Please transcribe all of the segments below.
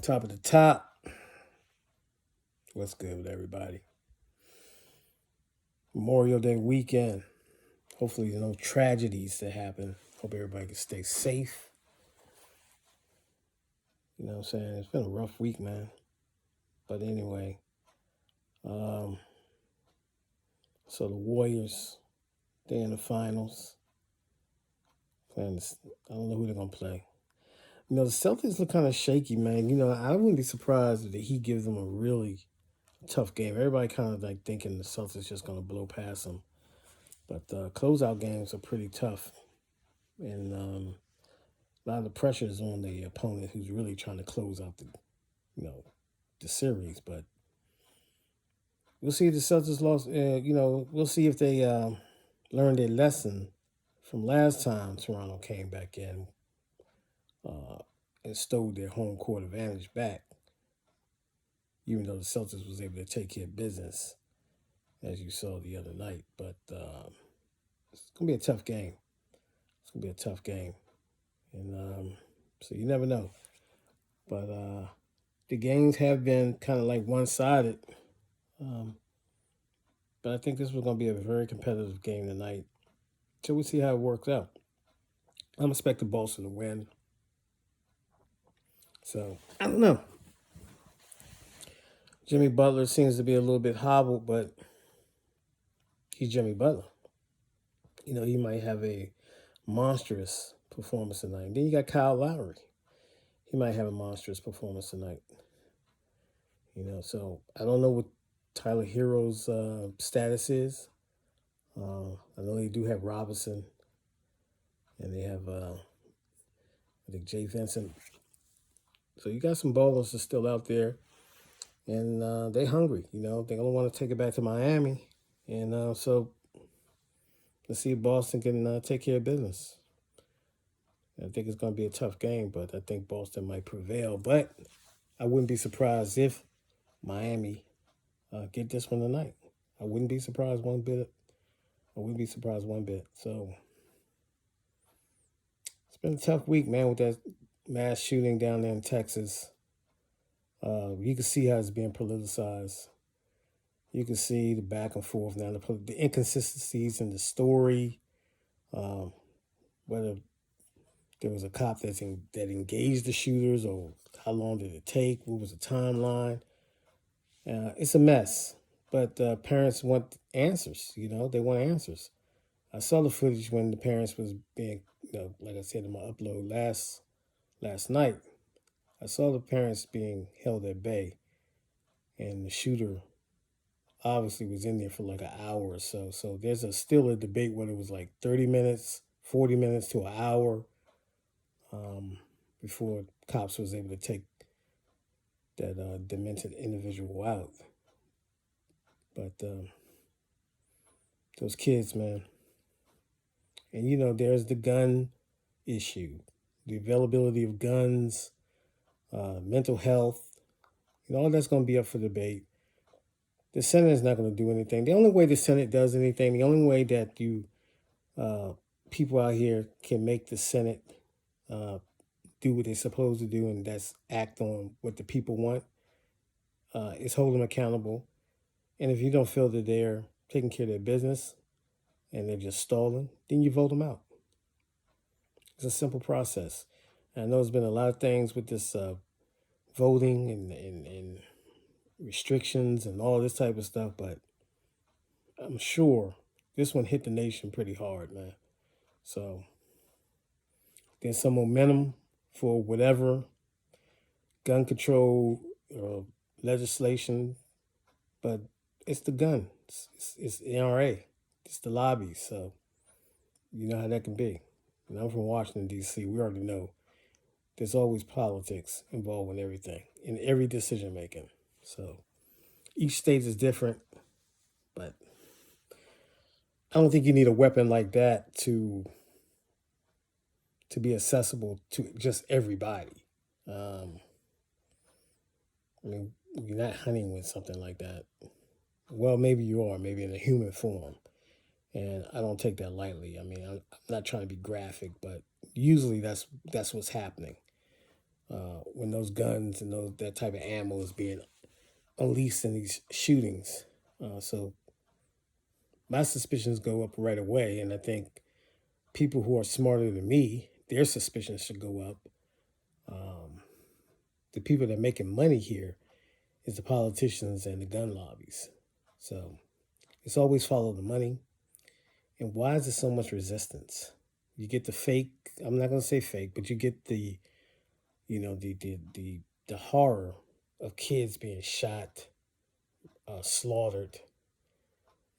Top of the top. What's good with everybody? Memorial Day weekend. Hopefully, there's no tragedies that happen. Hope everybody can stay safe. You know what I'm saying? It's been a rough week, man. But anyway, um, so the Warriors, they're in the finals. Playing this, I don't know who they're going to play. The Celtics look kind of shaky, man. I wouldn't be surprised if the Heat gives them a really tough game. Everybody kind of like thinking the Celtics just going to blow past them. But closeout games are pretty tough. And a lot of the pressure is on the opponent who's really trying to close out you know, the series. But we'll see if the Celtics lost. We'll see if they learned their lesson from last time Toronto came back in uh, and stole their home court advantage back. Even though the Celtics was able to take care of business, as you saw the other night. But it's gonna be a tough game. It's gonna be a tough game, and so you never know. But the games have been kind of like one sided. Um, but I think this was going to be a very competitive game tonight. So we'll see how it works out. I'm expecting Boston to win. So I don't know. Jimmy Butler seems to be a little bit hobbled, but he's Jimmy Butler. He might have a monstrous performance tonight. And then you got Kyle Lowry. He might have a monstrous performance tonight. So I don't know what Tyler Hero's status is. I know they do have Robinson, and they have I think Jay Vincent. So you got some ballers that's still out there, and they hungry. They don't want to take it back to Miami, and so let's see if Boston can take care of business. I think it's going to be a tough game, but I think Boston might prevail. But I wouldn't be surprised if Miami get this one tonight. I wouldn't be surprised one bit. I wouldn't be surprised one bit. So it's been a tough week, man, with that mass shooting down there in Texas. You can see how it's being politicized. You can see the back and forth now, the inconsistencies in the story. Whether there was a cop that engaged the shooters, or how long did it take? What was the timeline? It's a mess. But parents want answers. They want answers. I saw the footage when the parents was being, like I said in my upload last night. I saw the parents being held at bay, and the shooter obviously was in there for like an hour or so. So there's still a debate whether it was like 30 minutes, 40 minutes to an hour before cops was able to take that demented individual out. But those kids, man. And there's the gun issue, the availability of guns, mental health. All that's going to be up for debate. The Senate is not going to do anything. The only way the Senate does anything, the only way that people out here can make the Senate do what they're supposed to do, and that's act on what the people want, is hold them accountable. And if you don't feel that they're taking care of their business and they're just stalling, then you vote them out. It's a simple process. And I know there's been a lot of things with this voting and restrictions and all this type of stuff, but I'm sure this one hit the nation pretty hard, man. So there's some momentum for whatever gun control legislation, but it's the gun. It's NRA. It's the lobby. So you know how that can be. And I'm from Washington, D.C. We already know there's always politics involved in everything, in every decision making. So each state is different, but I don't think you need a weapon like that to be accessible to just everybody. I mean, you're not hunting with something like that. Well, maybe you are, maybe in a human form. And I don't take that lightly. I mean, I'm not trying to be graphic, but usually that's what's happening. when those guns and that type of ammo is being unleashed in these shootings. So my suspicions go up right away, and I think people who are smarter than me, their suspicions should go up. Um, the people that are making money here is the politicians and the gun lobbies. So it's always follow the money. And why is there so much resistance? You get the fake. I'm not going to say fake, but you get the, the horror of kids being shot, slaughtered,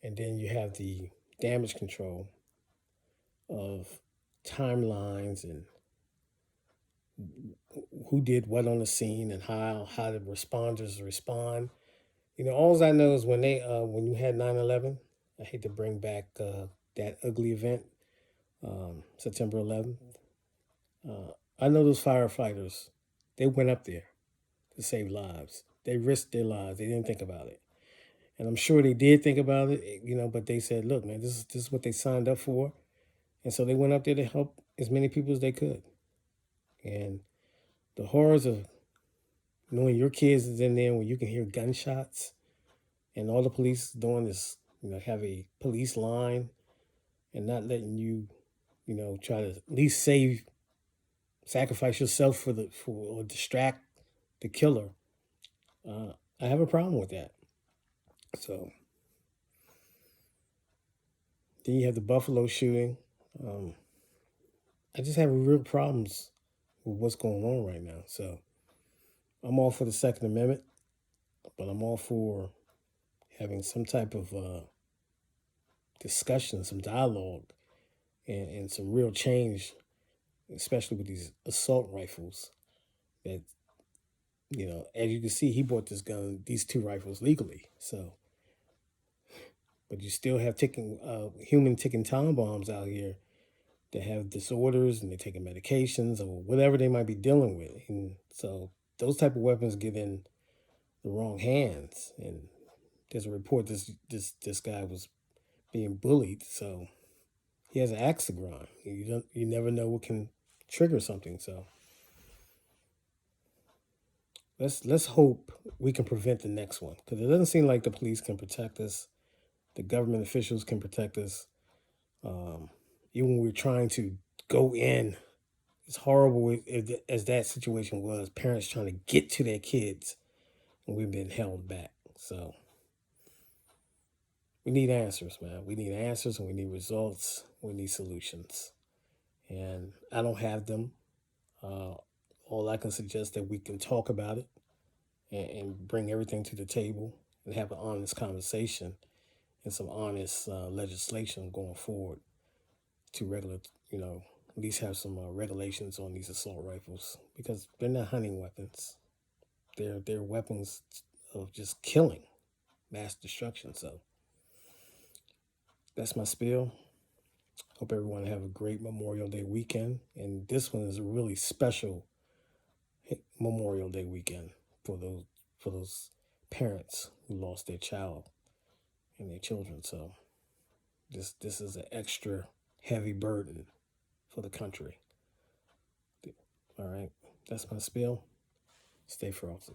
and then you have the damage control of timelines and who did what on the scene and how the responders respond. All I know is when you had 9/11, I hate to bring back that ugly event, September 11th. I know those firefighters, they went up there to save lives. They risked their lives. They didn't think about it. And I'm sure they did think about it, but they said, look, man, this is what they signed up for. And so they went up there to help as many people as they could. And the horrors of knowing your kids is in there when you can hear gunshots and all the police doing is, have a police line and not letting you, try to at least sacrifice yourself or distract the killer. I have a problem with that. So then you have the Buffalo shooting. I just have real problems with what's going on right now. So I'm all for the Second Amendment, but I'm all for having some type of discussion, some dialogue, and some real change, especially with these assault rifles. That as you can see, he bought these two rifles legally. So, but you still have human ticking time bombs out here that have disorders and they're taking medications or whatever they might be dealing with, and so those type of weapons get in the wrong hands. And there's a report this guy was being bullied, so he has an axe to grind. You never know what can trigger something. So let's hope we can prevent the next one, because it doesn't seem like the police can protect us, the government officials can protect us. Even when we're trying to go in, as horrible as that situation was, parents trying to get to their kids, and we've been held back. So we need answers, man. We need answers, and we need results. We need solutions. And I don't have them. Uh, all I can suggest that we can talk about it and bring everything to the table and have an honest conversation and some honest legislation going forward to at least have some regulations on these assault rifles, because they're not hunting weapons. They're weapons of just killing, mass destruction. So that's my spiel. Hope everyone have a great Memorial Day weekend. And this one is a really special Memorial Day weekend for those parents who lost their child and their children. So this is an extra heavy burden for the country. All right, that's my spiel. Stay frosty.